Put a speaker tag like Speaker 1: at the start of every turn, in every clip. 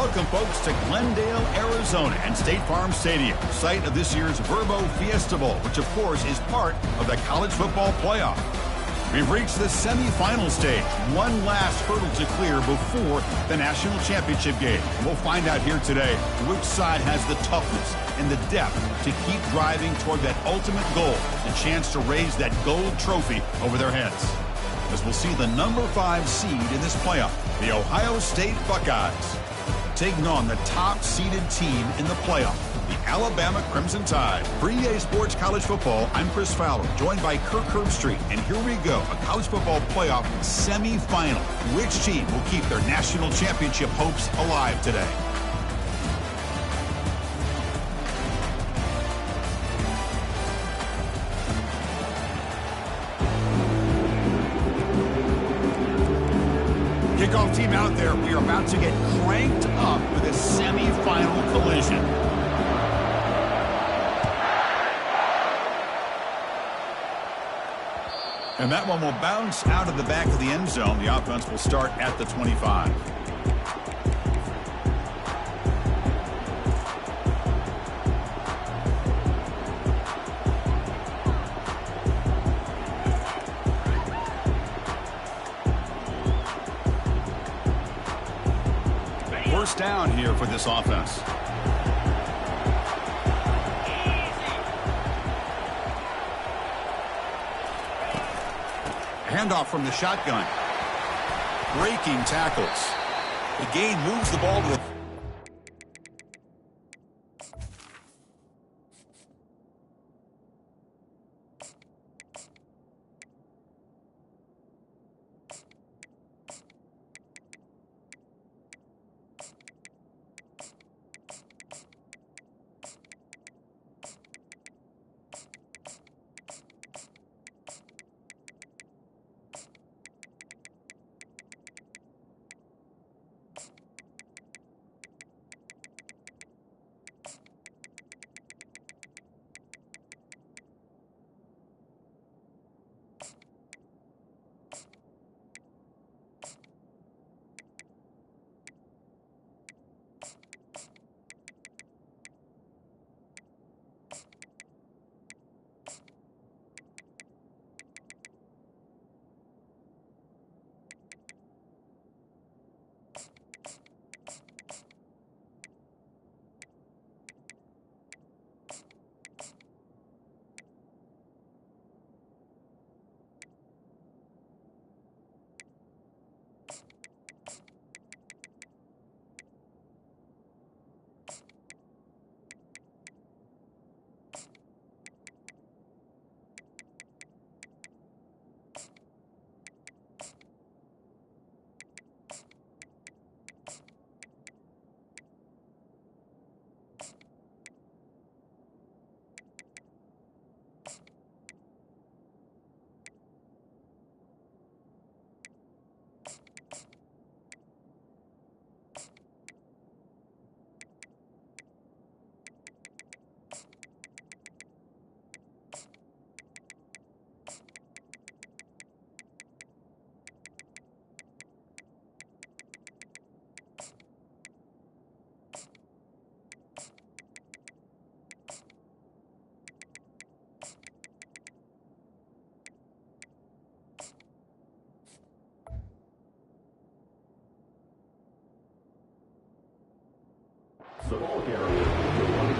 Speaker 1: Welcome, folks, to Glendale, Arizona and State Farm Stadium, site of this year's Verbo Fiesta Bowl, which, of course, is part of the college football playoff. We've reached the semifinal stage, one last hurdle to clear before the national championship game. And we'll find out here today which side has the toughness and the depth to keep driving toward that ultimate goal, the chance to raise that gold trophy over their heads. As we'll see the number 5 seed in this playoff, the Ohio State Buckeyes, taking on the top-seeded team in the playoff, the Alabama Crimson Tide. For EA Sports College Football, I'm Chris Fowler, joined by Kirk Herbstreit. And here we go, a college football playoff semifinal. Which team will keep their national championship hopes alive today? Kickoff team out there. We are about to get cranked up with a semifinal collision. And that one will bounce out of the back of the end zone. The offense will start at the 25. First down here for this offense. Handoff from the shotgun. Breaking tackles. The gain moves the ball to the...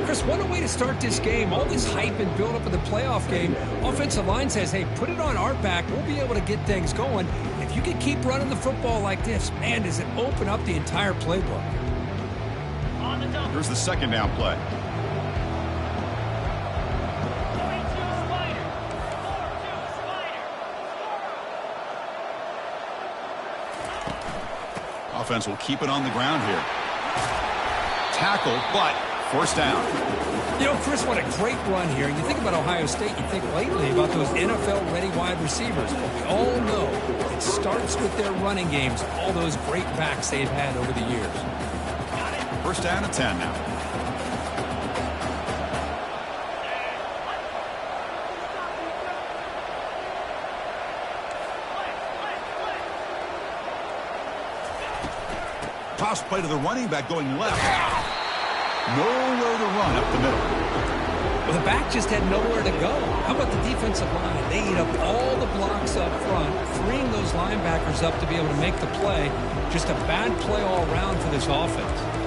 Speaker 2: Chris, what a way to start this game. All this hype and build up of the playoff game. Offensive line says, hey, put it on our back. We'll be able to get things going. If you can keep running the football like this, man, does it open up the entire playbook.
Speaker 1: Here's the second down play. Offense will keep it on the ground here. Tackle, but first down.
Speaker 2: You know, Chris, what a great run here. You think about Ohio State, you think lately about those NFL-ready wide receivers. But we all know it starts with their running games, all those great backs they've had over the years.
Speaker 1: First down at 10 now. Toss play to the running back going left. Nowhere to run up the middle.
Speaker 2: Well, the back just had nowhere to go. How about the defensive line? They eat up all the blocks up front, freeing those linebackers up to be able to make the play. Just a bad play all around for this offense.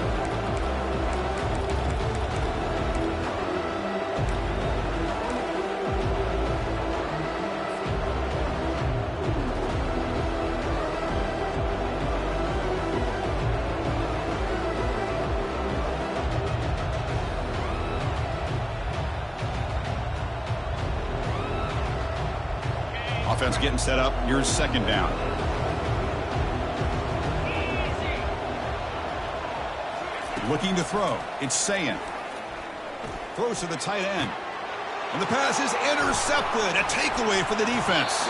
Speaker 1: Offense getting set up. Here's second down. Looking to throw. It's Sayin. Throws to the tight end. And the pass is intercepted. A takeaway for the defense.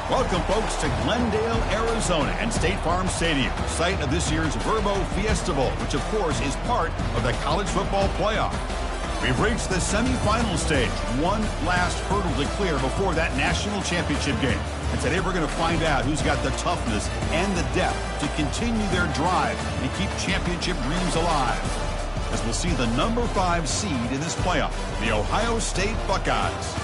Speaker 1: Welcome, folks, to Glendale, Arizona and State Farm Stadium, site of this year's Verbo Fiesta Bowl, which, of course, is part of the college football playoff. We've reached the semifinal stage, one last hurdle to clear before that national championship game. And today we're going to find out who's got the toughness and the depth to continue their drive and keep championship dreams alive. As we'll see the number 5 seed in this playoff, the Ohio State Buckeyes,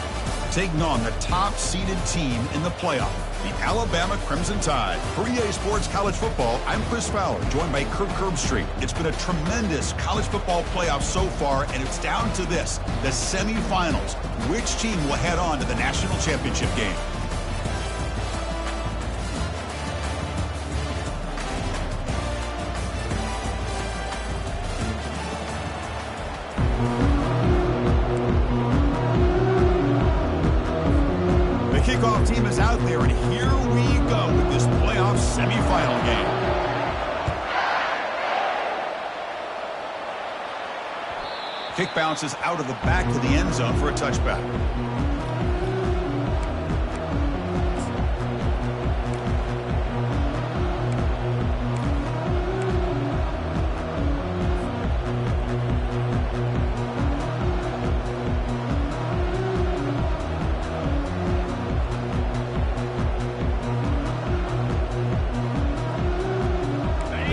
Speaker 1: taking on the top-seeded team in the playoff, the Alabama Crimson Tide. For EA Sports College Football, I'm Chris Fowler, joined by Kirk Herbstreit. It's been a tremendous college football playoff so far, and it's down to this, the semifinals. Which team will head on to the national championship game? kickoff team is out there, and here we go with this playoff semifinal game. Kick bounces out of the back of the end zone for a touchback.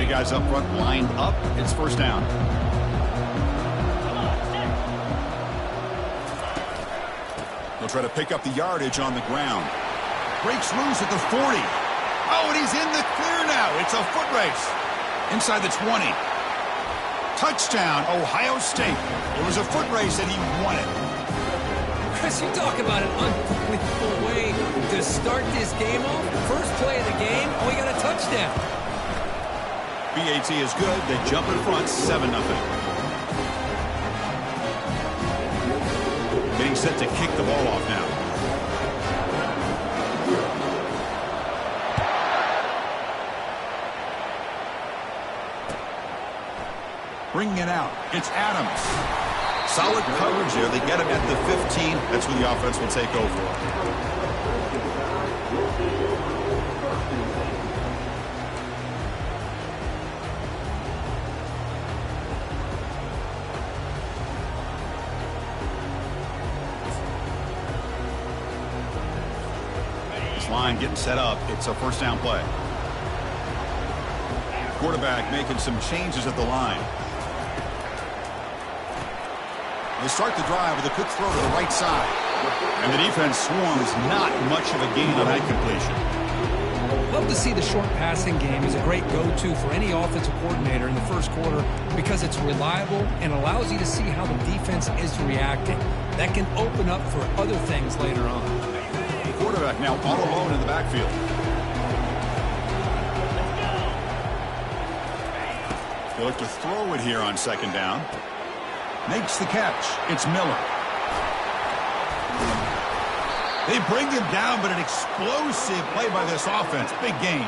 Speaker 1: Guys up front lined up. It's first down. He'll try to pick up the yardage on the ground. Breaks loose at the 40. Oh, and he's in the clear now. It's a foot race. Inside the 20. Touchdown, Ohio State. It was a foot race and he won it.
Speaker 2: Chris, you talk about an unbelievable way to start this game off. First play of the game, we got a touchdown.
Speaker 1: BAT is good. They jump in front, 7-0. Getting set to kick the ball off now. Bringing it out. It's Adams. Solid coverage there. They get him at the 15. That's where the offense will take over. Line getting set up. It's a first down play. Quarterback making some changes at the line. They start the drive with a quick throw to the right side. And the defense swarms. Not much of a gain on that completion.
Speaker 2: Love to see the short passing game is a great go-to for any offensive coordinator in the first quarter because it's reliable and allows you to see how the defense is reacting. That can open up for other things later on.
Speaker 1: Quarterback now all alone in the backfield. They look to throw it here on second down. Makes the catch. It's Miller. They bring him down, but an explosive play by this offense. Big gain.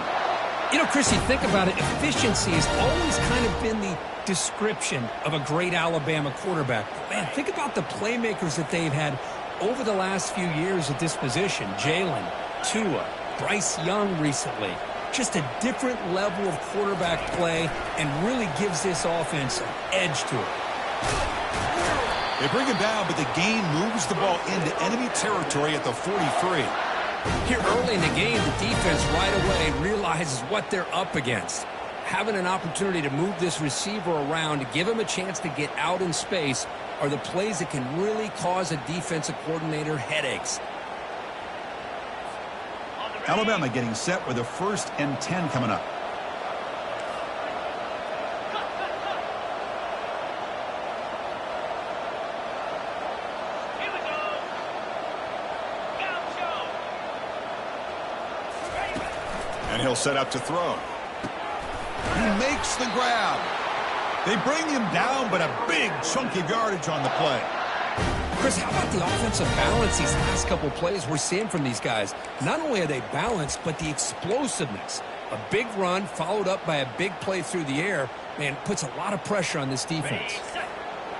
Speaker 2: You know, Chris, you think about it, efficiency has always kind of been the description of a great Alabama quarterback. Man, think about the playmakers that they've had over the last few years at this position. Jalen, Tua, Bryce Young recently. Just a different level of quarterback play and really gives this offense an edge to it.
Speaker 1: They bring him down, but the gain moves the ball into enemy territory at the 43.
Speaker 2: Here early in the game, the defense right away realizes what they're up against. Having an opportunity to move this receiver around to give him a chance to get out in space are the plays that can really cause a defensive coordinator headaches.
Speaker 1: Alabama getting set with a 1st and 10 coming up. And he'll set up to throw. He makes the grab. They bring him down, but a big chunk of yardage on the play.
Speaker 2: Chris, how about the offensive balance these last couple plays we're seeing from these guys? Not only are they balanced, but the explosiveness. A big run followed up by a big play through the air, man, puts a lot of pressure on this defense.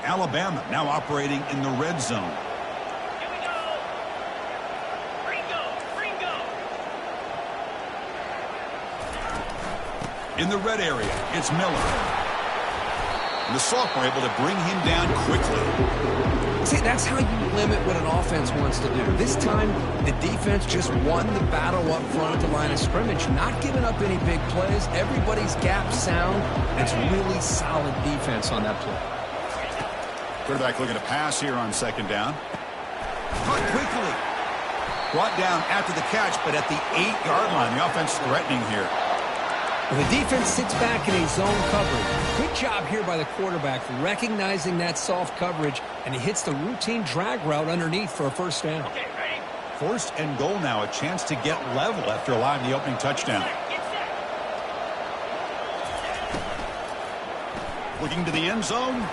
Speaker 1: Alabama now operating in the red zone. In the red area, it's Miller. And the sophomore able to bring him down quickly.
Speaker 2: See, that's how you limit what an offense wants to do. This time, the defense just won the battle up front at the line of scrimmage, not giving up any big plays. Everybody's gap sound. It's really solid defense on that play.
Speaker 1: Quarterback looking to pass here on second down. Caught quickly. Brought down after the catch, but at the 8-yard line. The offense threatening here.
Speaker 2: Well, the defense sits back in a zone coverage. Good job here by the quarterback recognizing that soft coverage, and he hits the routine drag route underneath for a first down.
Speaker 1: Okay, ready? 1st and goal now, a chance to get level after allowing the opening touchdown. Looking to the end zone.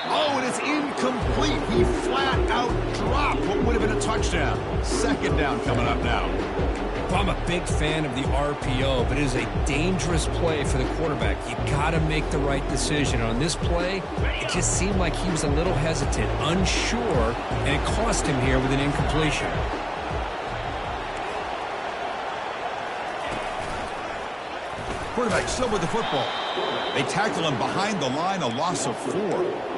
Speaker 1: Oh, and it's incomplete. He flat out dropped what would have been a touchdown. Second down coming up now.
Speaker 2: Well, I'm a big fan of the RPO, but it is a dangerous play for the quarterback. You got to make the right decision. On this play, it just seemed like he was a little hesitant, unsure, and it cost him here with an incompletion.
Speaker 1: Quarterback still with the football. They tackle him behind the line, a loss of 4.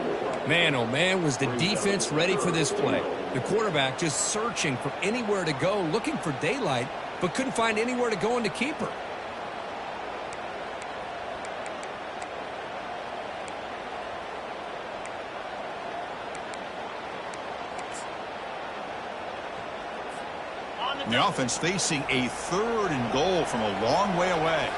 Speaker 2: Man, oh man, was the defense ready for this play. The quarterback just searching for anywhere to go, looking for daylight, but couldn't find anywhere to go in the keeper.
Speaker 1: The offense facing a 3rd and goal from a long way away.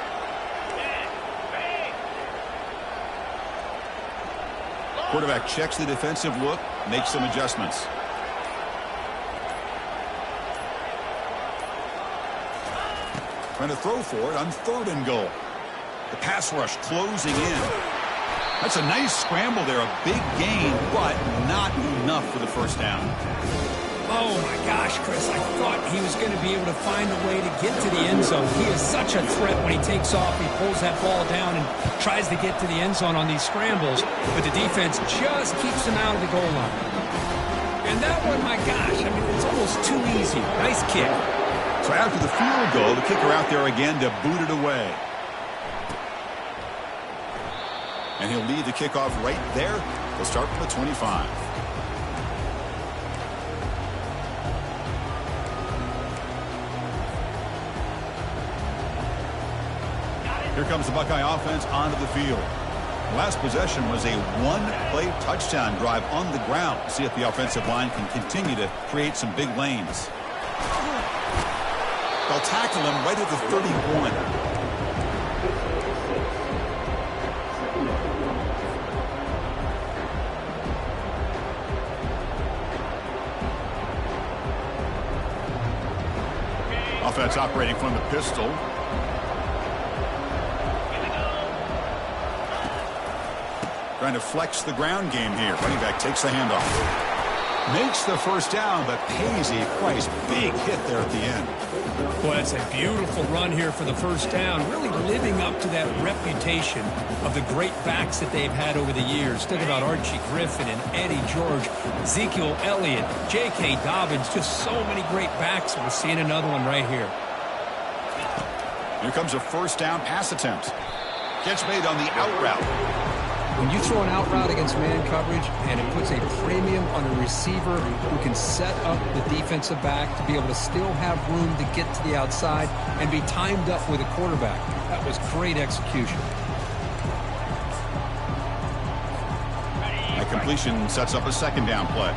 Speaker 1: Quarterback checks the defensive look, makes some adjustments. Trying to throw for it on 3rd and goal. The pass rush closing in. That's a nice scramble there, a big gain, but not enough for the first down.
Speaker 2: Oh my gosh, Chris, I thought he was going to be able to find a way to get to the end zone. He is such a threat when he takes off. He pulls that ball down and tries to get to the end zone on these scrambles, but the defense just keeps him out of the goal line. And that one, my gosh, I mean, it's almost too easy. Nice kick.
Speaker 1: So after the field goal, the kicker out there again to boot it away. And he'll lead the kickoff right there. He'll start from the 25. Here comes the Buckeye offense onto the field. Last possession was a one-play touchdown drive on the ground. See if the offensive line can continue to create some big lanes. They'll tackle him right at the 31. Offense operating from the pistol. Trying to flex the ground game here. Running back takes the handoff. Makes the first down, but pays a price. Big hit there at the end.
Speaker 2: Boy, that's a beautiful run here for the first down. Really living up to that reputation of the great backs that they've had over the years. Think about Archie Griffin and Eddie George, Ezekiel Elliott, J.K. Dobbins. Just so many great backs. We're seeing another one right here.
Speaker 1: Here comes a first down pass attempt. Catch made on the out route.
Speaker 2: When you throw an out route against man coverage, and it puts a premium on a receiver who can set up the defensive back to be able to still have room to get to the outside and be timed up with a quarterback. That was great execution.
Speaker 1: That completion sets up a second down play.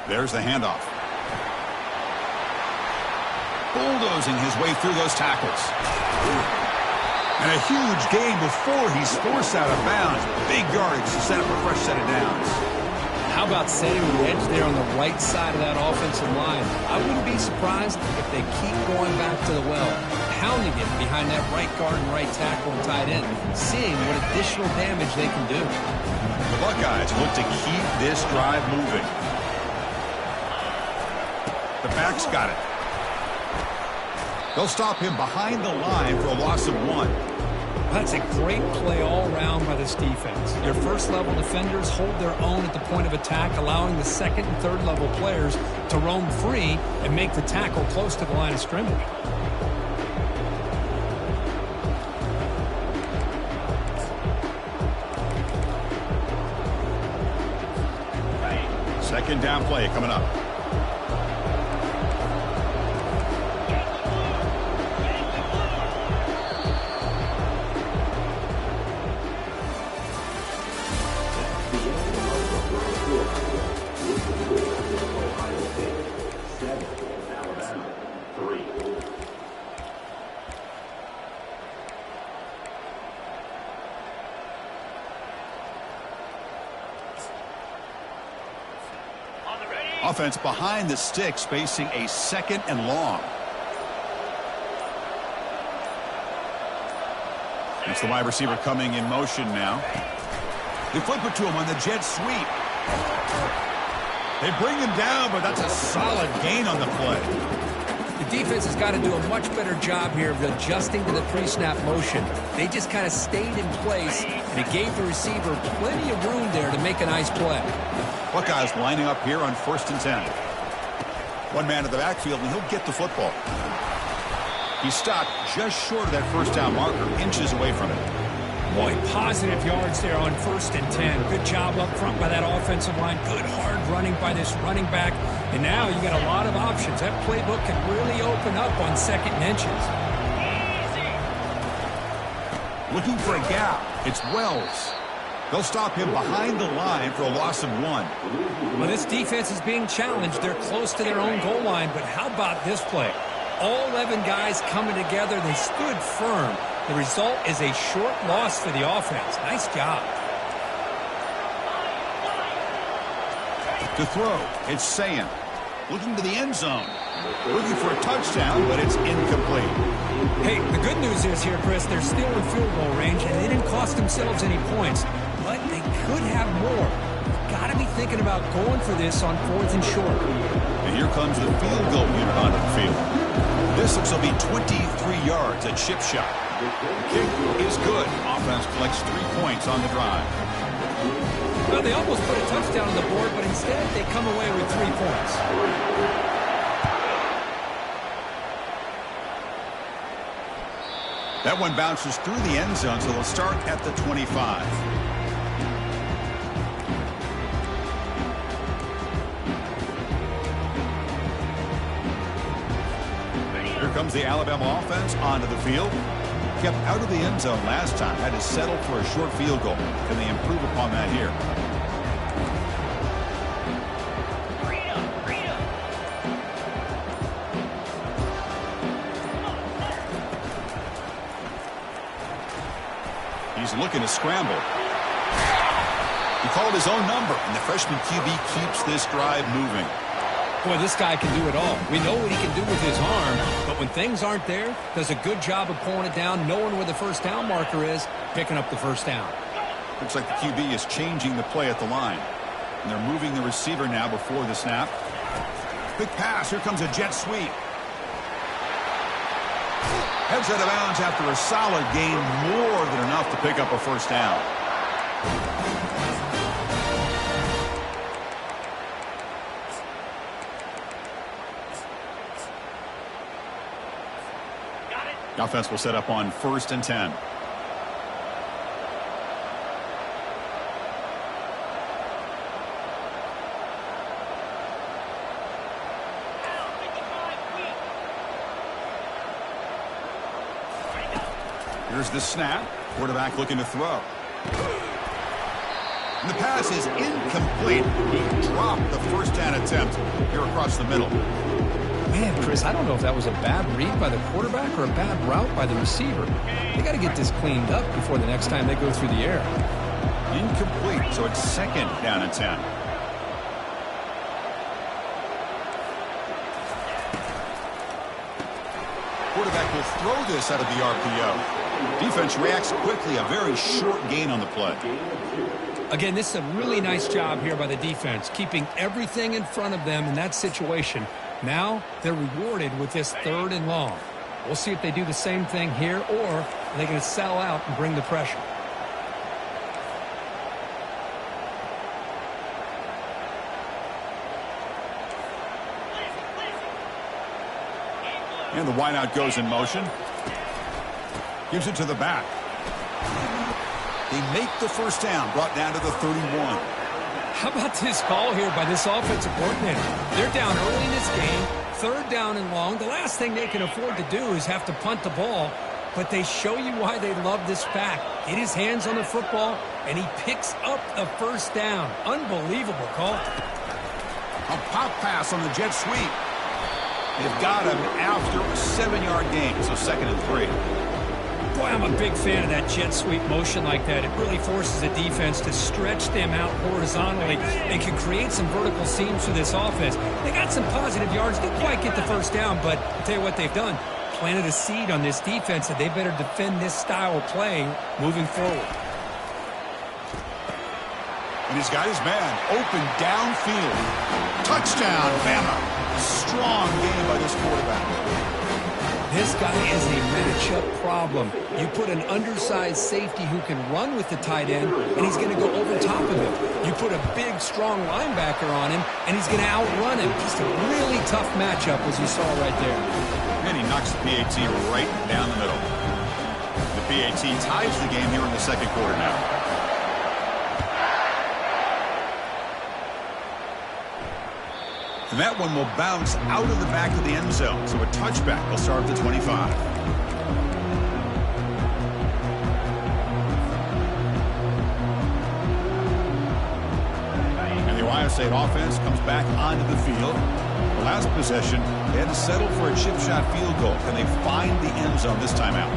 Speaker 1: There's the handoff. Bulldozing his way through those tackles. And a huge gain before he's forced out of bounds. Big yardage to set up a fresh set of downs.
Speaker 2: How about setting the edge there on the right side of that offensive line? I wouldn't be surprised if they keep going back to the well, pounding it behind that right guard and right tackle and tight end, seeing what additional damage they can do.
Speaker 1: The Buckeyes look to keep this drive moving. The back's got it. They'll stop him behind the line for a loss of 1.
Speaker 2: That's a great play all around by this defense. Your first-level defenders hold their own at the point of attack, allowing the second and third-level players to roam free and make the tackle close to the line of scrimmage.
Speaker 1: Second down play coming up. Offense behind the sticks, facing a 2nd and long. It's the wide receiver coming in motion now. They flip it to him on the jet sweep. They bring him down, but that's a solid gain on the play.
Speaker 2: The defense has got to do a much better job here of adjusting to the pre-snap motion. They just kind of stayed in place, and it gave the receiver plenty of room there to make a nice play.
Speaker 1: Buckeyes lining up here on 1st and 10. One man in the backfield, and he'll get the football. He stopped just short of that first down marker, inches away from it.
Speaker 2: Boy, positive yards there on 1st and 10. Good job up front by that offensive line. Good hard running by this running back. And now you got a lot of options. That playbook can really open up on 2nd and inches.
Speaker 1: Looking for a gap. It's Wells. They'll stop him behind the line for a loss of 1.
Speaker 2: Well, this defense is being challenged. They're close to their own goal line. But how about this play? All 11 guys coming together. They stood firm. The result is a short loss for the offense. Nice job.
Speaker 1: To throw, it's Sayan. Looking to the end zone. Looking for a touchdown, but it's incomplete.
Speaker 2: Hey, the good news is here, Chris, they're still in field goal range, and they didn't cost themselves any points. But they could have more. Got to be thinking about going for this on 4th and short.
Speaker 1: And here comes the field goal unit onto the field. This looks to be 23 yards at chip shot. The kick is good. Offense collects 3 points on the drive.
Speaker 2: Well, they almost put a touchdown on the board, but instead they come away with 3 points.
Speaker 1: That one bounces through the end zone, so they'll start at the 25. Here comes the Alabama offense onto the field. Kept out of the end zone last time. Had to settle for a short field goal. Can they improve upon that here? He's looking to scramble. He called his own number, and the freshman QB keeps this drive moving.
Speaker 2: Boy, this guy can do it all. We know what he can do with his arm, but when things aren't there, does a good job of pulling it down, knowing where the first down marker is, picking up the first down.
Speaker 1: Looks like the QB is changing the play at the line. And they're moving the receiver now before the snap. Quick pass. Here comes a jet sweep. Heads out of bounds after a solid gain, more than enough to pick up a first down. The offense will set up on 1st and 10. Here's the snap. Quarterback looking to throw. And the pass is incomplete. He dropped the first down attempt here across the middle.
Speaker 2: Man, Chris, I don't know if that was a bad read by the quarterback or a bad route by the receiver. They got to get this cleaned up before the next time they go through the air.
Speaker 1: Incomplete, so it's 2nd down and 10. Quarterback will throw this out of the RPO. Defense reacts quickly, a very short gain on the play.
Speaker 2: Again, this is a really nice job here by the defense, keeping everything in front of them in that situation. Now they're rewarded with this 3rd and long. We'll see if they do the same thing here, or are they going to sell out and bring the pressure.
Speaker 1: And the wideout goes in motion. Gives it to the back. They make the first down, brought down to the 31.
Speaker 2: How about this call here by this offensive coordinator? They're down early in this game, 3rd down and long. The last thing they can afford to do is have to punt the ball, but they show you why they love this back. Get his hands on the football, and he picks up the first down. Unbelievable call.
Speaker 1: A pop pass on the jet sweep. They've got him after a 7-yard gain, so 2nd and 3.
Speaker 2: Boy, I'm a big fan of that jet sweep motion like that. It really forces the defense to stretch them out horizontally and can create some vertical seams for this offense. They got some positive yards. Didn't quite get the first down, but I'll tell you what they've done. Planted a seed on this defense that they better defend this style of play moving forward.
Speaker 1: And he's got his man open downfield. Touchdown, Bama. Strong game by this quarterback.
Speaker 2: This guy is a matchup problem. You put an undersized safety who can run with the tight end, and he's going to go over top of him. You put a big, strong linebacker on him, and he's going to outrun him. Just a really tough matchup, as you saw right there.
Speaker 1: And he knocks the PAT right down the middle. The PAT ties the game here in the second quarter now. And that one will bounce out of the back of the end zone. So a touchback will start at the 25. And the Ohio State offense comes back onto the field. The last possession, they had to settle for a chip shot field goal. Can they find the end zone this time out?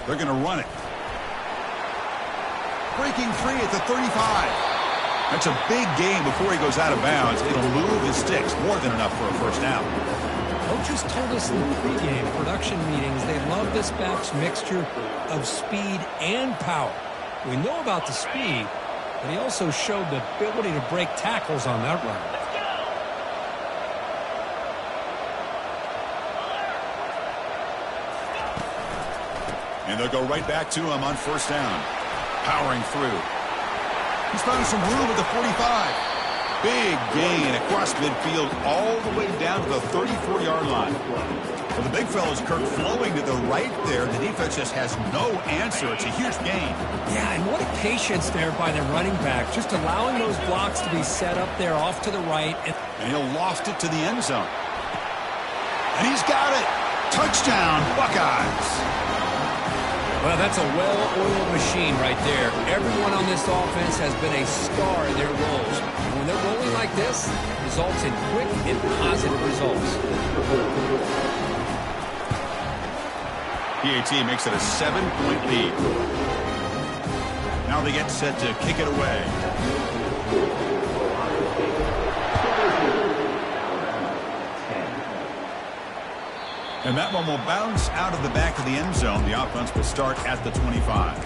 Speaker 1: They're going to run it. Breaking free at the 35. That's a big gain before he goes out of bounds. It'll move his sticks. More than enough for a first down.
Speaker 2: Coaches told us in the pregame production meetings they love this back's mixture of speed and power. We know about the speed, but he also showed the ability to break tackles on that run.
Speaker 1: And they'll go right back to him on first down. Powering through. He's found some room at the 45. Big gain across midfield all the way down to the 34-yard line. Well, the big fella's Kirk flowing to the right there. The defense just has no answer. It's a huge gain.
Speaker 2: Yeah, and what a patience there by the running back. Just allowing those blocks to be set up there off to the right.
Speaker 1: And he'll loft it to the end zone. And he's got it. Touchdown, Buckeyes.
Speaker 2: Well, that's a well-oiled machine right there. Everyone on this offense has been a star in their roles. And when they're rolling like this, it results in quick and positive results.
Speaker 1: PAT makes it a 7-point lead. Now they get set to kick it away. And that one will bounce out of the back of the end zone. The offense will start at the 25.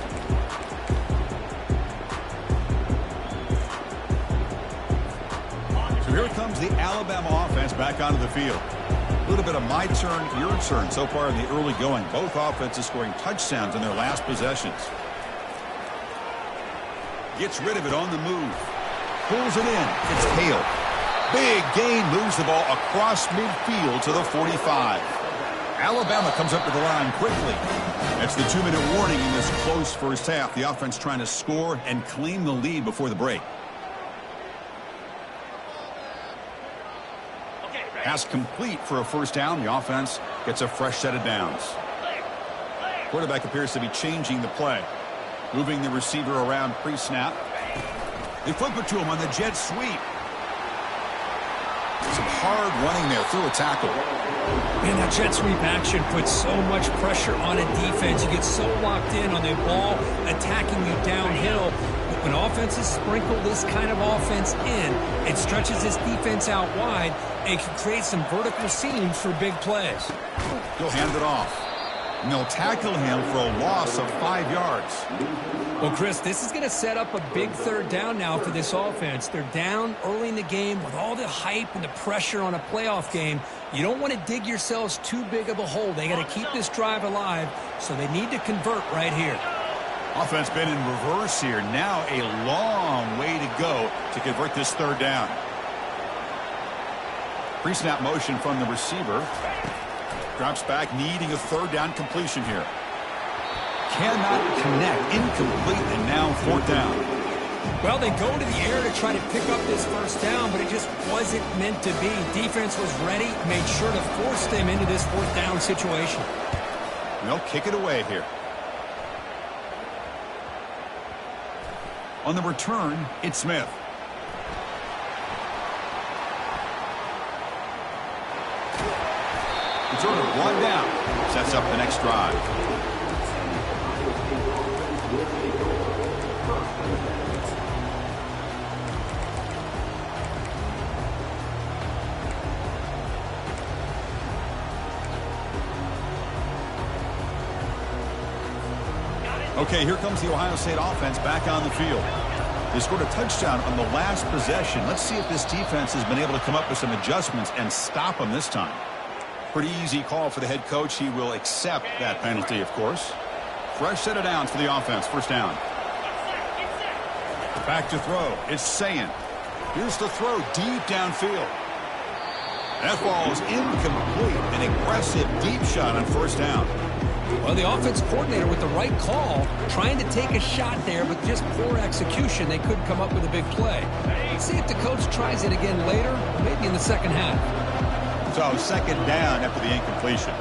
Speaker 1: So here comes the Alabama offense back onto the field. A little bit of my turn, your turn so far in the early going. Both offenses scoring touchdowns in their last possessions. Gets rid of it on the move. Pulls it in. It's Hale. Big gain, moves the ball across midfield to the 45. Alabama comes up to the line quickly. That's the 2-minute warning in this close first half. The offense trying to score and claim the lead before the break. Pass complete for a first down. The offense gets a fresh set of downs. Quarterback appears to be changing the play. Moving the receiver around pre-snap. They flip it to him on the jet sweep. Some hard running there through a tackle.
Speaker 2: Man, that jet sweep action puts so much pressure on a defense. You get so locked in on the ball attacking you downhill. But when offenses sprinkle this kind of offense in, it stretches this defense out wide and can create some vertical seams for big plays.
Speaker 1: He'll hand it off. And they'll tackle him for a loss of 5 yards.
Speaker 2: Well, Chris, this is going to set up a big third down now for this offense. They're down early in the game with all the hype and the pressure on a playoff game. You don't want to dig yourselves too big of a hole. They got to keep this drive alive, so they need to convert right here.
Speaker 1: Offense been in reverse here. Now a long way to go to convert this third down. Pre-snap motion from the receiver. Drops back, needing a third down completion here. Cannot connect. Incomplete, and now fourth down.
Speaker 2: Well, they go to the air to try to pick up this first down, but it just wasn't meant to be. Defense was ready, made sure to force them into this fourth down situation.
Speaker 1: And they'll kick it away here. On the return, it's Smith. The throw to brought down. Sets up the next drive. Okay, here comes the Ohio State offense back on the field. They scored a touchdown on the last possession. Let's see if this defense has been able to come up with some adjustments and stop them this time. Pretty easy call for the head coach. He will accept that penalty, of course. Fresh set of downs for the offense. First down. Back to throw. It's Sayin. Here's the throw deep downfield. That ball is incomplete. An aggressive deep shot on first down.
Speaker 2: Well, the offense coordinator with the right call, trying to take a shot there, but just poor execution. They couldn't come up with a big play. Let's see if the coach tries it again later, maybe in the second half.
Speaker 1: So second down after the incompletion.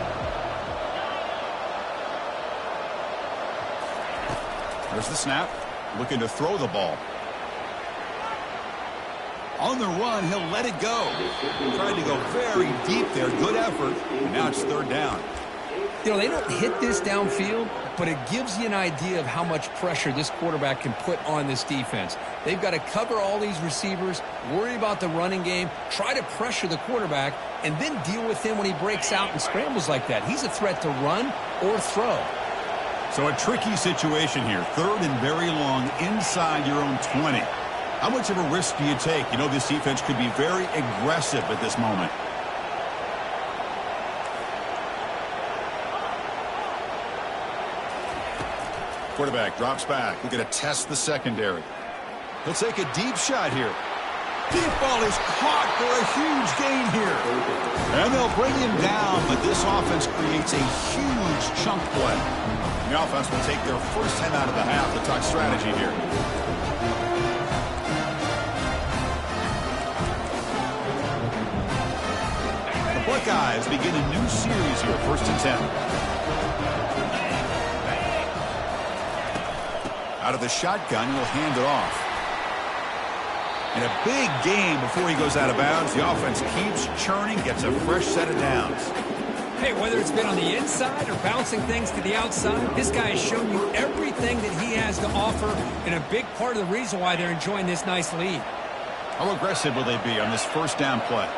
Speaker 1: There's the snap. Looking to throw the ball. On the run, he'll let it go. Tried to go very deep there. Good effort. And now it's third down.
Speaker 2: You know, they don't hit this downfield, but it gives you an idea of how much pressure this quarterback can put on this defense. They've got to cover all these receivers, worry about the running game, try to pressure the quarterback, and then deal with him when he breaks out and scrambles like that. He's a threat to run or throw.
Speaker 1: So a tricky situation here. Third and very long inside your own 20. How much of a risk do you take? You know, this defense could be very aggressive at this moment. Quarterback drops back. We're going to test the secondary. He'll take a deep shot here. Deep ball is caught for a huge gain here. And they'll bring him down, but this offense creates a huge chunk play. The offense will take their first time out of the half to talk strategy here. The Buckeyes begin a new series here, 1st and 10. Out of the shotgun, he'll hand it off. And a big gain before he goes out of bounds. The offense keeps churning, gets a fresh set of downs.
Speaker 2: Hey, whether it's been on the inside or bouncing things to the outside, this guy has shown you everything that he has to offer, and a big part of the reason why they're enjoying this nice lead.
Speaker 1: How aggressive will they be on this first down play?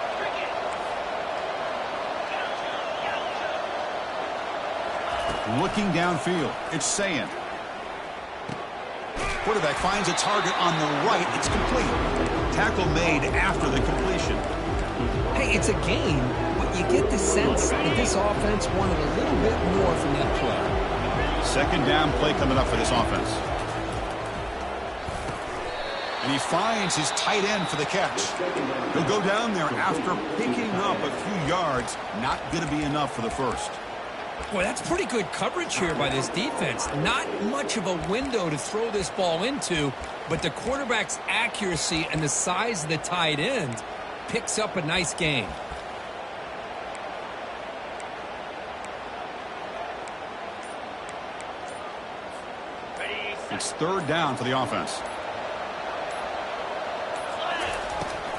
Speaker 1: Looking downfield, it's Sayin. Quarterback finds a target on the right. It's complete. Tackle made after the completion.
Speaker 2: Hey, it's a gain, but you get the sense that this offense wanted a little bit more from that play.
Speaker 1: Second down play coming up for this offense. And he finds his tight end for the catch. He'll go down there after picking up a few yards. Not going to be enough for the first.
Speaker 2: Boy, that's pretty good coverage here by this defense. Not much of a window to throw this ball into, but the quarterback's accuracy and the size of the tight end picks up a nice gain.
Speaker 1: It's third down for the offense.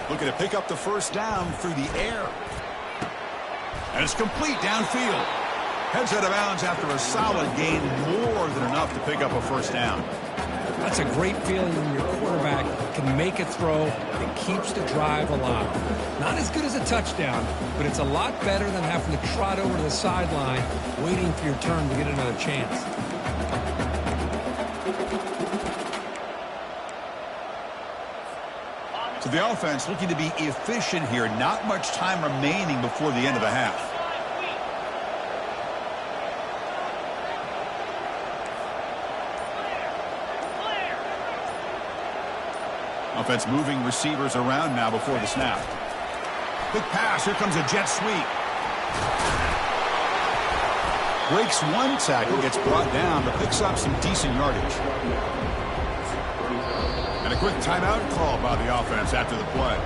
Speaker 1: Looking to pick up the first down through the air. And it's complete downfield. Heads out of bounds after a solid gain, more than enough to pick up a first down.
Speaker 2: That's a great feeling when your quarterback can make a throw and keeps the drive alive. Not as good as a touchdown, but it's a lot better than having to trot over to the sideline, waiting for your turn to get another chance.
Speaker 1: So the offense looking to be efficient here. Not much time remaining before the end of the half. Offense moving receivers around now before the snap. Quick pass. Here comes a jet sweep. Breaks one tackle, gets brought down, but picks up some decent yardage. And a quick timeout call by the offense after the play.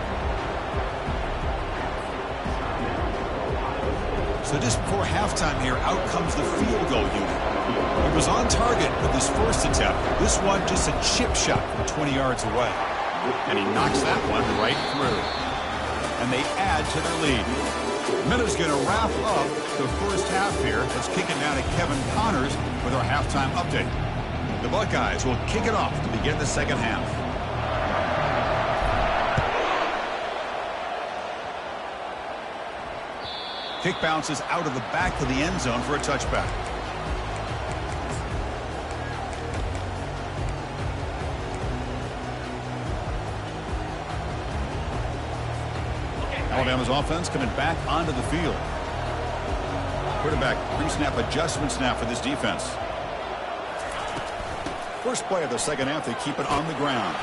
Speaker 1: So just before halftime here, out comes the field goal unit. It was on target with this first attempt. This one just a chip shot from 20 yards away. And he knocks that one right through. and they add to their lead. Minutes going to wrap up the first half here. Let's kick it now to Kevin Connors with our halftime update. The Buckeyes will kick it off to begin the second half. Kick bounces out of the back of the end zone for a touchback. Alabama's offense coming back onto the field. Quarterback pre-snap adjustment snap for this defense. First play of the second half, they keep it on the ground.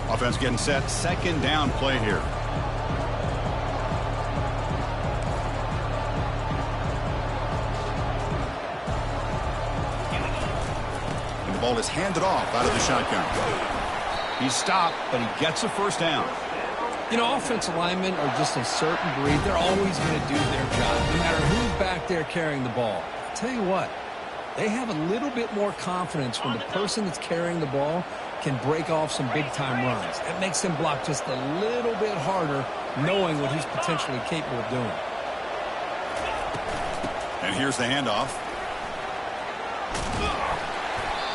Speaker 1: Offense getting set. Second down play here. And the ball is handed off out of the shotgun. He's stopped, but he gets a first down.
Speaker 2: You know, offensive linemen are just a certain breed. They're always going to do their job, no matter who's back there carrying the ball. I'll tell you what, they have a little bit more confidence when the person that's carrying the ball can break off some big-time runs. It makes him block just a little bit harder, knowing what he's potentially capable of doing.
Speaker 1: And here's the handoff.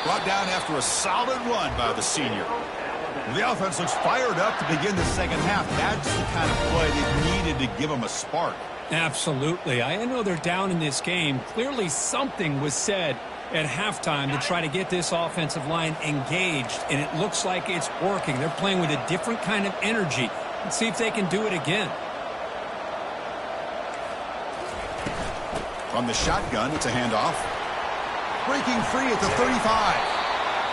Speaker 1: Brought down after a solid run by the senior. The offense looks fired up to begin the second half. That's the kind of play they needed to give them a spark.
Speaker 2: Absolutely. I know they're down in this game. Clearly something was said at halftime to try to get this offensive line engaged, and it looks like it's working. They're playing with a different kind of energy. Let's see if they can do it again.
Speaker 1: From the shotgun, it's a handoff. Breaking free at the 35.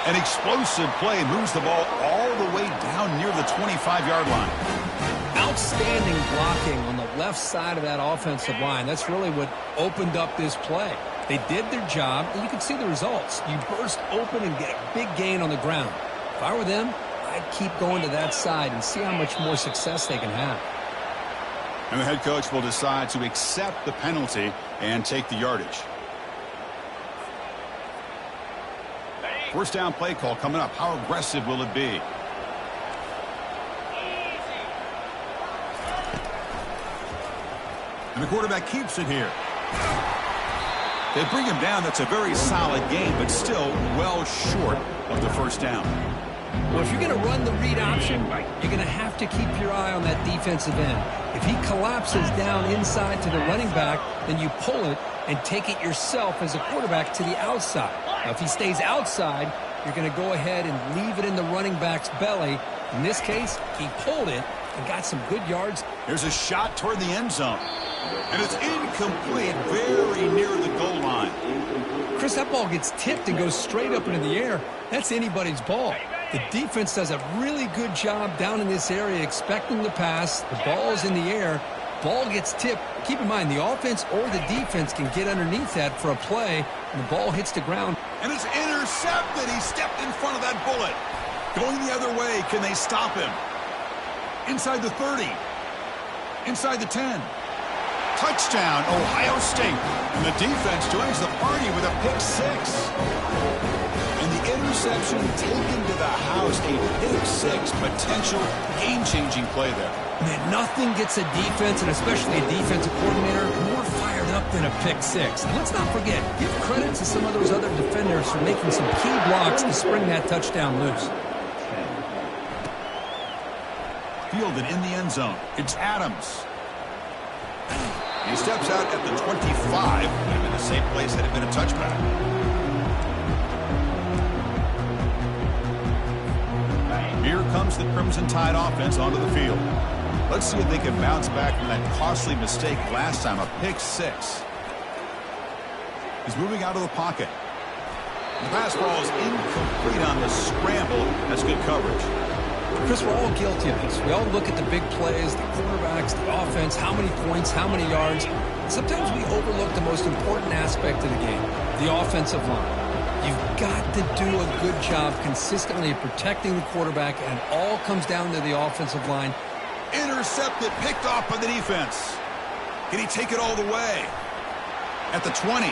Speaker 1: An explosive play moves the ball all the way down near the 25-yard line.
Speaker 2: Outstanding blocking on the left side of that offensive line. That's really what opened up this play. They did their job, and you can see the results. You burst open and get a big gain on the ground. If I were them, I'd keep going to that side and see how much more success they can have.
Speaker 1: And the head coach will decide to accept the penalty and take the yardage. First down play call coming up. How aggressive will it be? And the quarterback keeps it here. They bring him down. That's a very solid game, but still well short of the first down.
Speaker 2: Well, if you're going to run the read option, you're going to have to keep your eye on that defensive end. If he collapses down inside to the running back, then you pull it and take it yourself as a quarterback to the outside. Now, if he stays outside, you're going to go ahead and leave it in the running back's belly. In this case, he pulled it and got some good yards.
Speaker 1: Here's a shot toward the end zone. And it's incomplete, very near the goal line.
Speaker 2: Chris, that ball gets tipped and goes straight up into the air. That's anybody's ball. The defense does a really good job down in this area expecting the pass. The ball's in the air. Ball gets tipped. Keep in mind, the offense or the defense can get underneath that for a play, and the ball hits the ground.
Speaker 1: And it's intercepted. He stepped in front of that bullet. Going the other way, can they stop him? Inside the 30. Inside the 10. Touchdown, Ohio State. And the defense joins the party with a pick six. And the interception taken to the house. A pick six, potential game-changing play there.
Speaker 2: Man, nothing gets a defense, and especially a defensive coordinator, more fired up than a pick six. And let's not forget, give credit to some of those other defenders for making some key blocks to spring that touchdown loose.
Speaker 1: Fielded in the end zone. It's Adams. He steps out at the 25, in the same place that had been a touchback. Here comes the Crimson Tide offense onto the field. Let's see if they can bounce back from that costly mistake last time, a pick six. He's moving out of the pocket. The pass ball is incomplete on the scramble. That's good coverage.
Speaker 2: Chris, we're all guilty of this. We all look at the big plays, the quarterbacks, the offense, how many points, how many yards. Sometimes we overlook the most important aspect of the game, the offensive line. You've got to do a good job consistently protecting the quarterback, and it all comes down to the offensive line.
Speaker 1: Intercepted, picked off by the defense. Can he take it all the way? At the 20.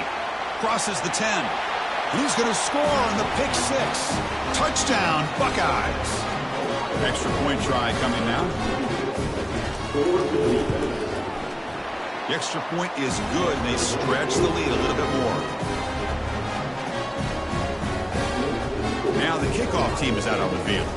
Speaker 1: Crosses the 10. And he's going to score on the pick six. Touchdown, Buckeyes. Extra point try coming now. The extra point is good, and they stretch the lead a little bit more. Now the kickoff team is out on the field.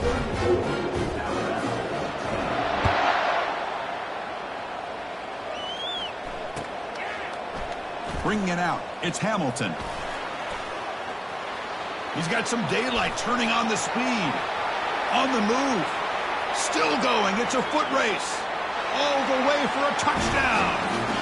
Speaker 1: Bringing it out, it's Hamilton. He's got some daylight, turning on the speed. On the move. Still going, it's a foot race. All the way for a touchdown.